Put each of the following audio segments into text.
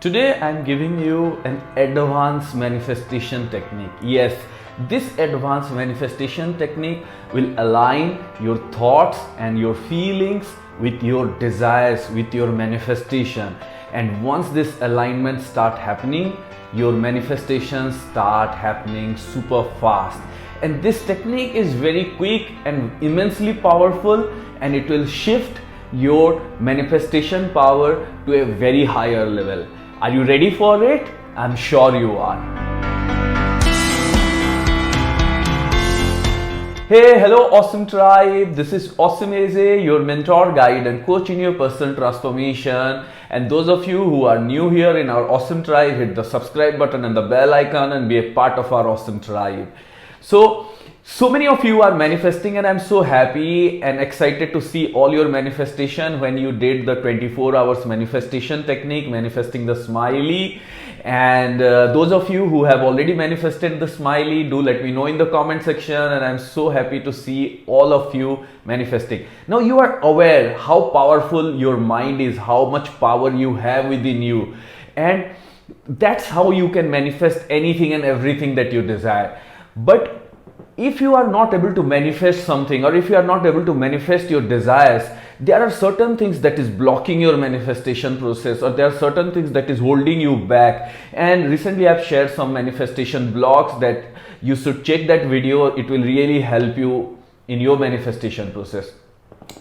Today I'm giving you an advanced manifestation technique. Yes, this advanced manifestation technique will align your thoughts and your feelings with your desires, with your manifestation. And once this alignment start happening, your manifestations start happening super fast. And this technique is very quick and immensely powerful, and it will shift your manifestation power to a very higher level. Are you ready for it? I'm sure you are. Hey, hello awesome tribe. This is Awesome Eze, your mentor, guide and coach in your personal transformation. And those of you who are new here in our awesome tribe, hit the subscribe button and the bell icon and be a part of our awesome tribe. So many of you are manifesting, and I'm so happy and excited to see all your manifestation when you did the 24 hours manifestation technique, manifesting the smiley. And those of you who have already manifested the smiley, do let me know in the comment section, and I'm so happy to see all of you manifesting. Now you are aware how powerful your mind is, how much power you have within you, and that's how you can manifest anything and everything that you desire. But if you are not able to manifest something, or if you are not able to manifest your desires, there are certain things that is blocking your manifestation process, or there are certain things that is holding you back. And recently I've shared some manifestation blocks that you should check that video. It will really help you in your manifestation process.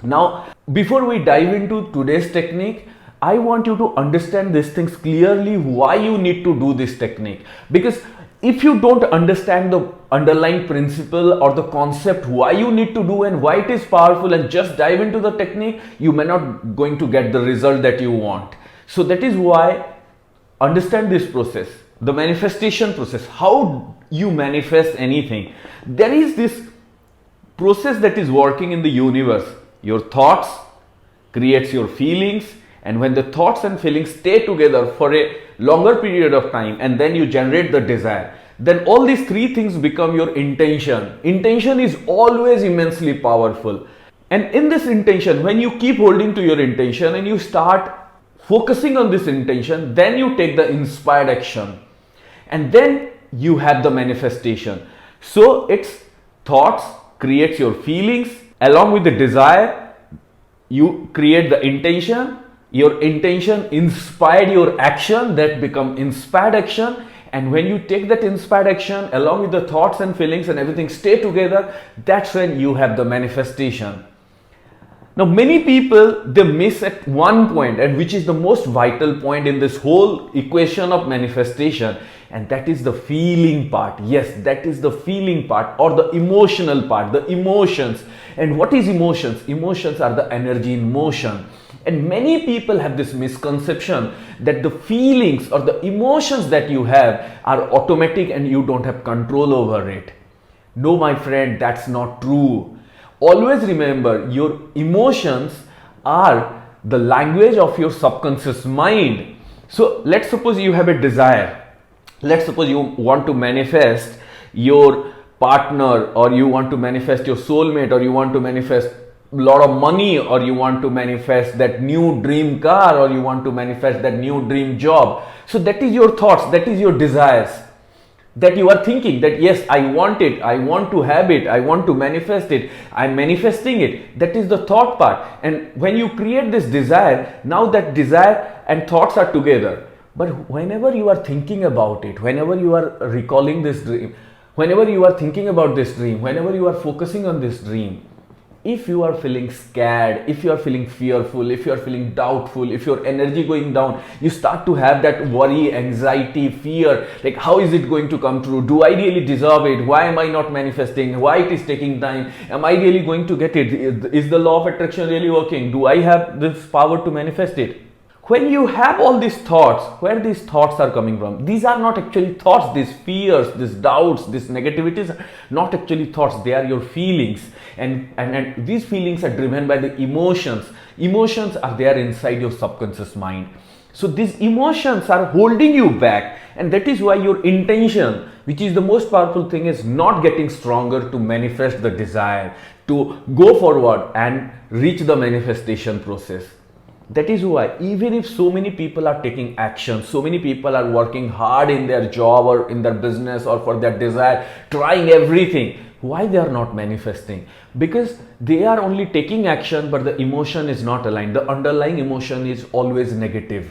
Now, before we dive into today's technique, I want you to understand these things clearly, why you need to do this technique. Because if you don't understand the underlying principle or the concept, why you need to do and why it is powerful, and just dive into the technique, you may not going to get the result that you want. So that is why understand this process, the manifestation process, how you manifest anything. There is this process that is working in the universe. Your thoughts creates your feelings, and when the thoughts and feelings stay together for a longer period of time, and then you generate the desire, then all these three things become your intention. Intention is always immensely powerful. And in this intention, when you keep holding to your intention and you start focusing on this intention, then you take the inspired action, and then you have the manifestation. So it's thoughts creates your feelings, along with the desire you create the intention. Your intention inspired your action, that become inspired action. And when you take that inspired action along with the thoughts and feelings and everything stay together, that's when you have the manifestation. Now many people, they miss at one point, and which is the most vital point in this whole equation of manifestation, and that is the feeling part. Yes, that is the feeling part, or the emotional part, the emotions. And what is emotions? Emotions are the energy in motion. And many people have this misconception that the feelings or the emotions that you have are automatic and you don't have control over it. No, my friend, that's not true. Always remember, your emotions are the language of your subconscious mind. So let's suppose you have a desire. Let's suppose you want to manifest your partner, or you want to manifest your soulmate, or you want to manifest a lot of money, or you want to manifest that new dream car, or you want to manifest that new dream job. So that is your thoughts, that is your desires, that you are thinking that yes, I want it, I want to have it, I want to manifest it, I'm manifesting it. That is the thought part. And when you create this desire, now that desire and thoughts are together. But whenever you are thinking about it, whenever you are recalling this dream, whenever you are thinking about this dream, whenever you are focusing on this dream, if you are feeling scared, if you are feeling fearful, if you are feeling doubtful, if your energy going down, you start to have that worry, anxiety, fear, like how is it going to come true? Do I really deserve it? Why am I not manifesting? Why it is taking time? Am I really going to get it? Is the law of attraction really working? Do I have this power to manifest it? When you have all these thoughts, where these thoughts are coming from? These are not actually thoughts. These fears, these doubts, these negativities are not actually thoughts. They are your feelings. And these feelings are driven by the emotions. Emotions are there inside your subconscious mind. So these emotions are holding you back. And that is why your intention, which is the most powerful thing, is not getting stronger to manifest the desire, to go forward and reach the manifestation process. That is why even if so many people are taking action, so many people are working hard in their job or in their business or for their desire, trying everything, why they are not manifesting? Because they are only taking action, but the emotion is not aligned. The underlying emotion is always negative.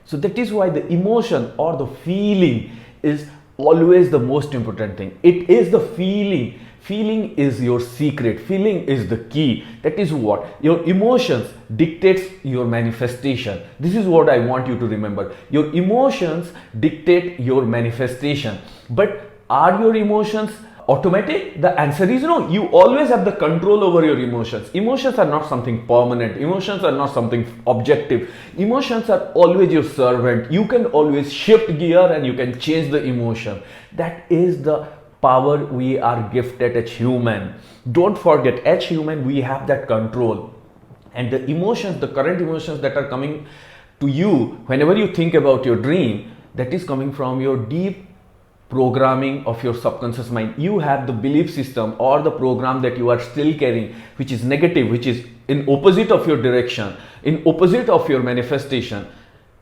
So that is why the emotion or the feeling is always the most important thing. It is the feeling. Feeling is your secret. Feeling is the key. That is what your emotions dictates your manifestation. This is what I want you to remember. Your emotions dictate your manifestation. But are your emotions automatic? The answer is no. You always have the control over your emotions. Emotions are not something permanent. Emotions are not something objective. Emotions are always your servant. You can always shift gear and you can change the emotion. That is the power we are gifted as human. Don't forget, as human we have that control. And the emotions, the current emotions that are coming to you whenever you think about your dream, that is coming from your deep programming of your subconscious mind. You have the belief system or the program that you are still carrying, which is negative, which is in opposite of your direction, in opposite of your manifestation.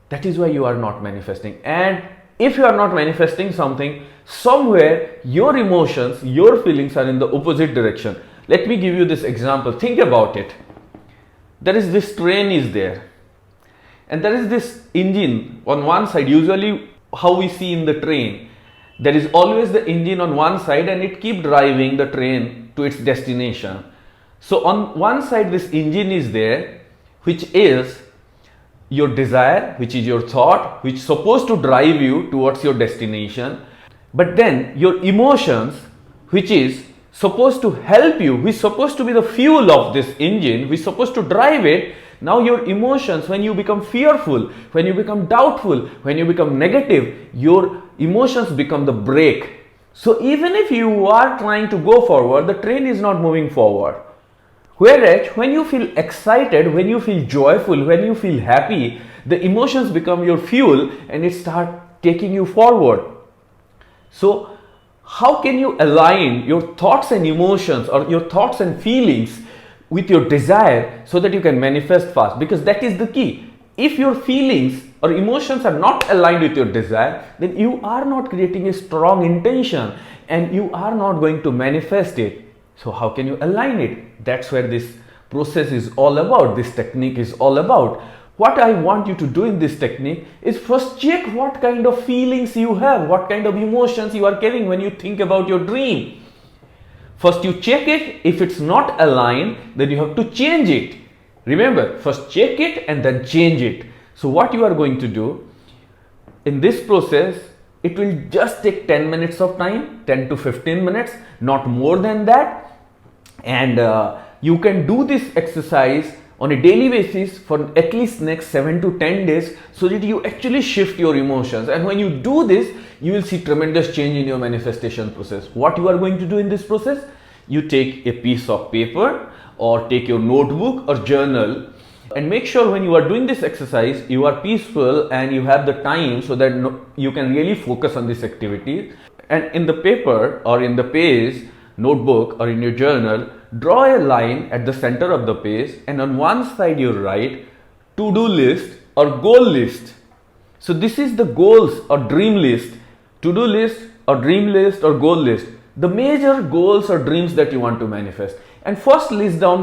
That is why you are not manifesting. And if you are not manifesting something, somewhere your emotions, your feelings are in the opposite direction. Let me give you this example. Think about it. There is this train is there, and there is this engine on one side. Usually how we see in the train, there is always the engine on one side and it keep driving the train to its destination. So on one side this engine is there, which is your desire, which is your thought, which is supposed to drive you towards your destination. But then your emotions, which is supposed to help you, which is supposed to be the fuel of this engine, which is supposed to drive it. Now your emotions, when you become fearful, when you become doubtful, when you become negative, your emotions become the brake. So even if you are trying to go forward, the train is not moving forward. Whereas when you feel excited, when you feel joyful, when you feel happy, the emotions become your fuel and it start taking you forward. So how can you align your thoughts and emotions or your thoughts and feelings with your desire so that you can manifest fast? Because that is the key. If your feelings or emotions are not aligned with your desire, then you are not creating a strong intention and you are not going to manifest it. So how can you align it? That's where this process is all about. This technique is all about. What I want you to do in this technique is first check what kind of feelings you have, what kind of emotions you are carrying when you think about your dream. First you check it. If it's not aligned, then you have to change it. Remember, first check it and then change it. So what you are going to do in this process, it will just take 10 minutes of time, 10 to 15 minutes, not more than that. And you can do this exercise on a daily basis for at least next 7 to 10 days so that you actually shift your emotions. And when you do this, you will see tremendous change in your manifestation process. What you are going to do in this process? You take a piece of paper or take your notebook or journal and make sure when you are doing this exercise, you are peaceful and you have the time so that you can really focus on this activity. And in the paper or in the page, notebook or in your journal, draw a line at the center of the page and on one side you write to-do list or goal list. So this is the goals or dream list, to-do list or dream list or goal list, the major goals or dreams that you want to manifest. And first list down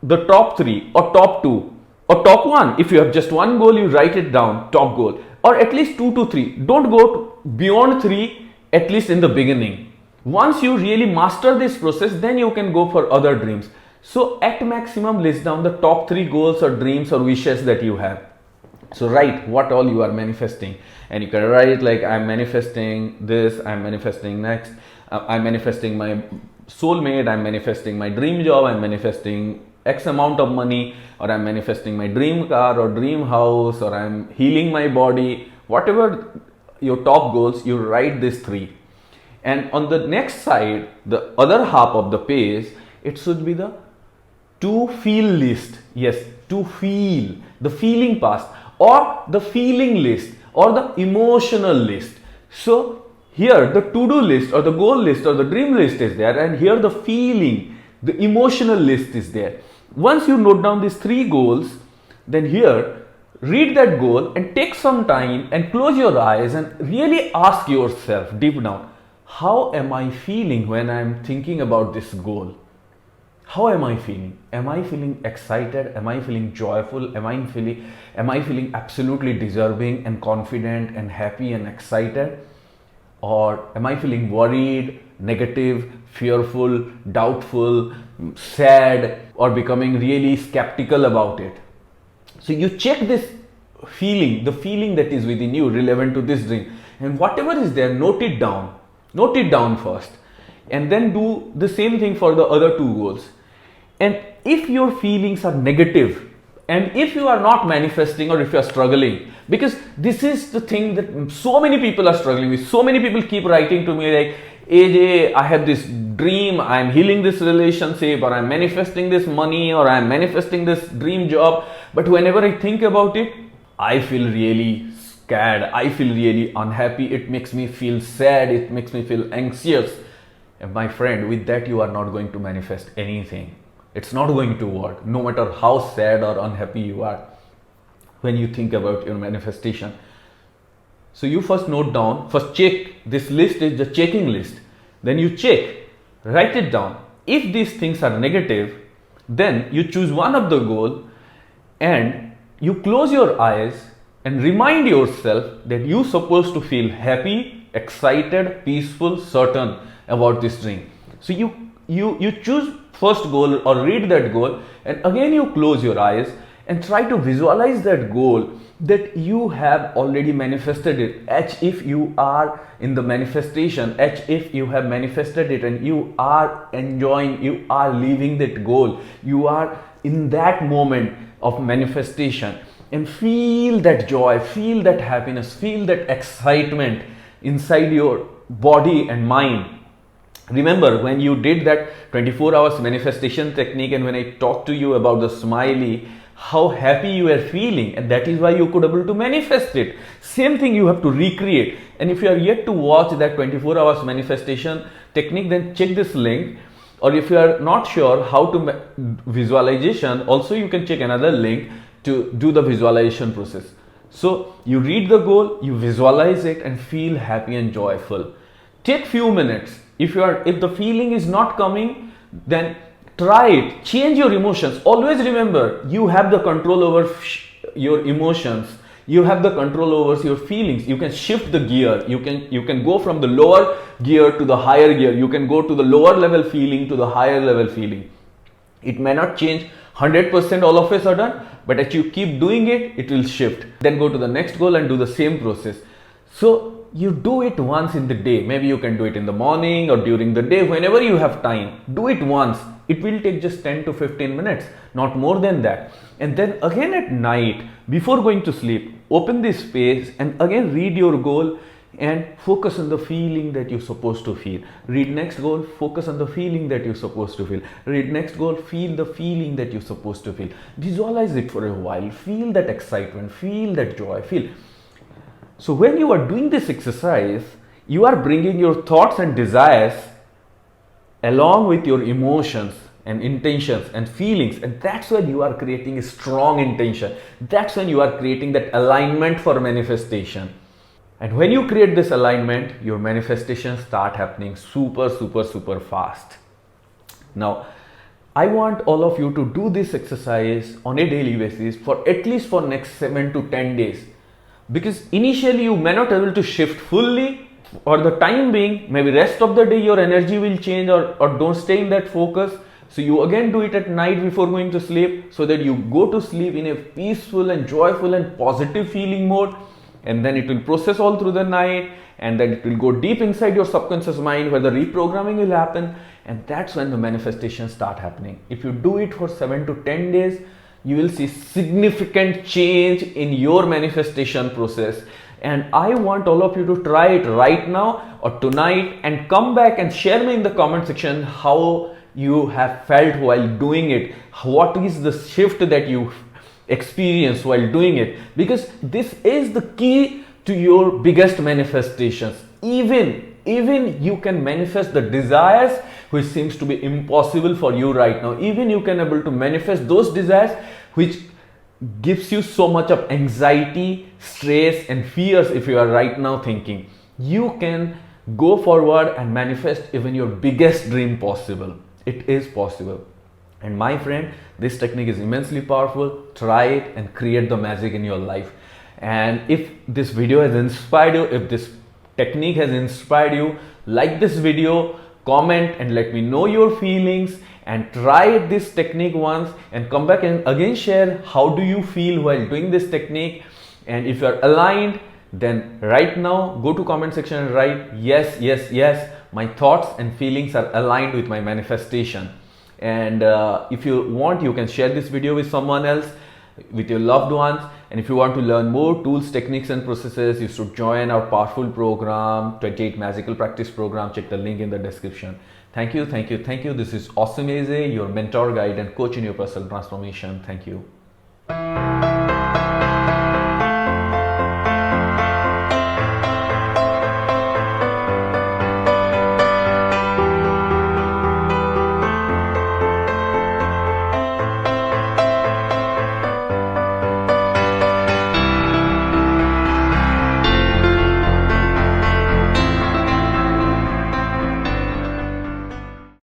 the top 3 or top 2 or top 1. If you have just one goal, you write it down, top goal, or at least 2 to 3. Don't go beyond 3, at least in the beginning. Once you really master this process, then you can go for other dreams. So at maximum list down the top 3 goals or dreams or wishes that you have. So write what all you are manifesting, and you can write like I'm manifesting this, I'm manifesting next, I'm manifesting my soulmate, I'm manifesting my dream job, I'm manifesting X amount of money, or I'm manifesting my dream car or dream house, or I'm healing my body. Whatever your top goals, you write these 3. And on the next side, the other half of the page, it should be the to feel list. Yes, to feel, the feeling part, or the feeling list, or the emotional list. So here the to-do list or the goal list or the dream list is there, and here the feeling, the emotional list is there. Once you note down these 3 goals, then here, read that goal and take some time and close your eyes and really ask yourself deep down, how am I feeling when I'm thinking about this goal? How am I feeling? Am I feeling excited? Am I feeling joyful? Am I feeling absolutely deserving and confident and happy and excited? Or am I feeling worried, negative, fearful, doubtful, sad, or becoming really skeptical about it? So you check this feeling, the feeling that is within you relevant to this dream, and whatever is there, note it down. Note it down first, and then do the same thing for the other two goals. And if your feelings are negative, and if you are not manifesting, or if you are struggling, because this is the thing that so many people are struggling with. So many people keep writing to me like, AJ, I have this dream, I'm healing this relationship, or I'm manifesting this money, or I'm manifesting this dream job. But whenever I think about it, I feel really scared. I feel really unhappy. It makes me feel sad. It makes me feel anxious. And my friend, with that, you are not going to manifest anything. It's not going to work, no matter how sad or unhappy you are when you think about your manifestation. So you first note down, first check. This list is the checking list. Then you check, write it down. If these things are negative, then you choose one of the goal and you close your eyes and remind yourself that you're supposed to feel happy, excited, peaceful, certain about this dream. So you choose first goal or read that goal, and again you close your eyes and try to visualize that goal that you have already manifested it, as if you are in the manifestation, as if you have manifested it and you are enjoying, you are living that goal, you are in that moment of manifestation, and feel that joy, feel that happiness, feel that excitement inside your body and mind. Remember when you did that 24 hours manifestation technique, and when I talked to you about the smiley, how happy you are feeling, and that is why you could able to manifest it. Same thing you have to recreate. And if you are yet to watch that 24 hours manifestation technique, then check this link. Or if you are not sure how to visualization, also you can check another link to do the visualization process. So you read the goal, you visualize it, and feel happy and joyful. Take few minutes. If the feeling is not coming, then try it. Change your emotions. Always remember, you have the control over your emotions. You have the control over your feelings. You can shift the gear. You can go from the lower gear to the higher gear. You can go to the lower level feeling to the higher level feeling. It may not change 100% all of a sudden, but as you keep doing it, it will shift. Then go to the next goal and do the same process. So you do it once in the day. Maybe you can do it in the morning or during the day, whenever you have time. Do it once. It will take just 10 to 15 minutes, not more than that. And then again at night, before going to sleep, open this space and again read your goal and focus on the feeling that you're supposed to feel. Read next goal, focus on the feeling that you're supposed to feel. Read next goal, feel the feeling that you're supposed to feel. Visualize it for a while. Feel that excitement, feel that joy, feel. So when you are doing this exercise, you are bringing your thoughts and desires along with your emotions and intentions and feelings, and that's when you are creating a strong intention. That's when you are creating that alignment for manifestation. And when you create this alignment, your manifestations start happening super fast. Now, I want all of you to do this exercise on a daily basis for at least for next 7 to 10 days. Because initially you may not be able to shift fully, or the time being, maybe rest of the day your energy will change, or don't stay in that focus. So you again do it at night before going to sleep, so that you go to sleep in a peaceful and joyful and positive feeling mode, and then it will process all through the night, and then it will go deep inside your subconscious mind where the reprogramming will happen, and that's when the manifestations start happening. If you do it for 7 to 10 days, you will see significant change in your manifestation process. And I want all of you to try it right now or tonight, and come back and share me in the comment section how you have felt while doing it. What is the shift that you experience while doing it? Because this is the key to your biggest manifestations. Even you can manifest the desires which seems to be impossible for you right now. Even you can able to manifest those desires which gives you so much of anxiety, stress, and fears. If you are right now thinking, you can go forward and manifest even your biggest dream possible. It is possible. And my friend, this technique is immensely powerful. Try it and create the magic in your life. And if this video has inspired you, if this technique has inspired you, like this video, comment and let me know your feelings, and try this technique once and come back and again share how do you feel while doing this technique. And if you are aligned, then right now go to comment section and write yes, yes, yes, my thoughts and feelings are aligned with my manifestation. And if you want, you can share this video with someone else, with your loved ones. And if you want to learn more tools, techniques and processes, you should join our powerful program, 28 Magical Practice program. Check the link in the description. Thank you, thank you, thank you. This is Awesome Eze, your mentor, guide and coach in your personal transformation. Thank you.